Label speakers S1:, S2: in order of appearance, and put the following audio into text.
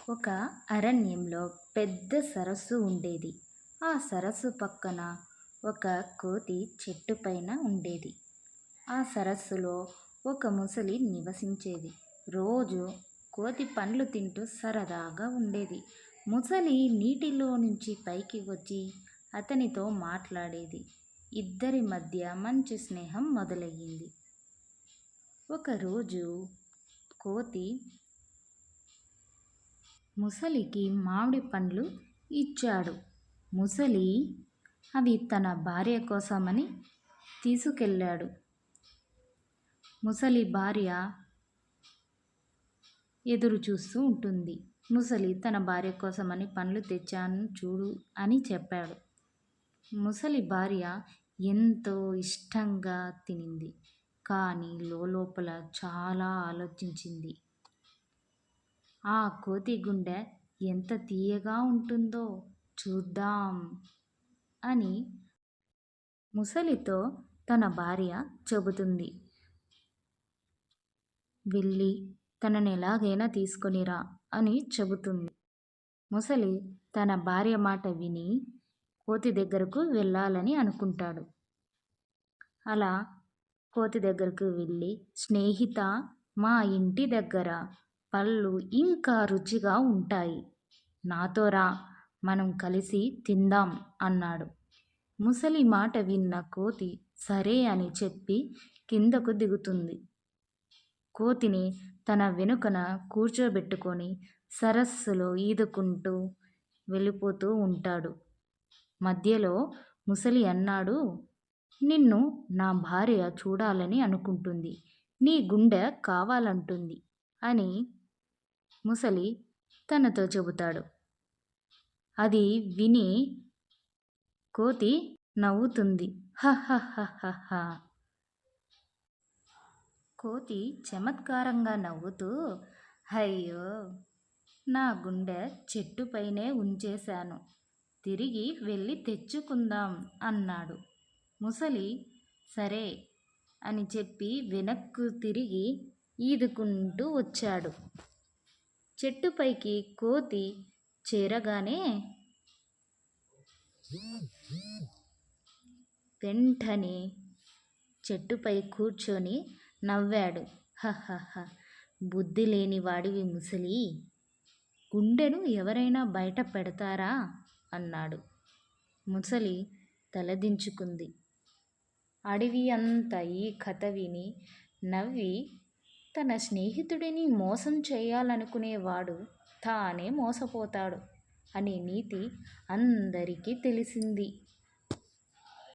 S1: ఒక అరణ్యంలో పెద్ద సరస్సు ఉండేది. ఆ సరస్సు పక్కన ఒక కోతి చెట్టు పైన ఉండేది. ఆ సరస్సులో ఒక ముసలి నివసించేది. రోజు కోతి పండ్లు తింటూ సరదాగా ఉండేది. ముసలి నీటిలో నుంచి పైకి వచ్చి అతనితో మాట్లాడేది. ఇద్దరి మధ్య మంచి స్నేహం మొదలయ్యింది. ఒకరోజు కోతి ముసలికి మామిడి పండ్లు ఇచ్చాడు. ముసలి అవి తన భార్య కోసమని తీసుకెళ్ళాడు. ముసలి భార్య ఎదురు చూస్తూ ఉంటుంది. ముసలి తన భార్య కోసమని పండ్లు తెచ్చాను చూడు అని చెప్పాడు. ముసలి భార్య ఎంతో ఇష్టంగా తినింది. కానీ లోపల చాలా ఆలోచించింది. ఆ కోతి గుండె ఎంత తీయగా ఉంటుందో చూద్దాం అని ముసలితో తన భార్య చెబుతుంది. వెళ్ళి తనని ఎలాగైనా తీసుకొనిరా అని చెబుతుంది. ముసలి తన భార్య మాట విని కోతి దగ్గరకు వెళ్ళాలని అనుకుంటాడు. అలా కోతి దగ్గరకు వెళ్ళి, స్నేహిత, మా ఇంటి దగ్గర పళ్ళు ఇంకా రుచిగా ఉంటాయి, నాతో రా, మనం కలిసి తిందాం అన్నాడు. ముసలి మాట విన్న కోతి సరే అని చెప్పి కిందకు దిగుతుంది. కోతిని తన వెనుకన కూర్చోబెట్టుకొని సరస్సులో ఈదుకుంటూ వెళ్ళిపోతూ ఉంటాడు. మధ్యలో ముసలి అన్నాడు, నిన్ను నా భార్య చూడాలని అనుకుంటుంది, నీ గుండె కావాలంటుంది అని ముసలి తనతో చెబుతాడు. అది విని కోతి నవ్వుతుంది. హహహహహ. కోతి చమత్కారంగా నవ్వుతూ, అయ్యో, నా గుండె చెట్టుపైనే ఉంచేశాను, తిరిగి వెళ్ళి తెచ్చుకుందాం అన్నాడు. ముసలి సరే అని చెప్పి వెనక్కు తిరిగి ఈదుకుంటూ వచ్చాడు. చెట్టుపైకి కోతి చేరగానే వెంటనే చెట్టుపై కూర్చొని నవ్వాడు. హహహ, బుద్ధి లేని వాడివి ముసలి, గుండెను ఎవరైనా బయట పెడతారా అన్నాడు. ముసలి తలదించుకుంది. అడవి అంతా ఈ కథ విని నవ్వి, తన స్నేహితుడిని మోసం చేయాలనుకునేవాడు తానే మోసపోతాడు అనే నీతి అందరికీ తెలిసింది.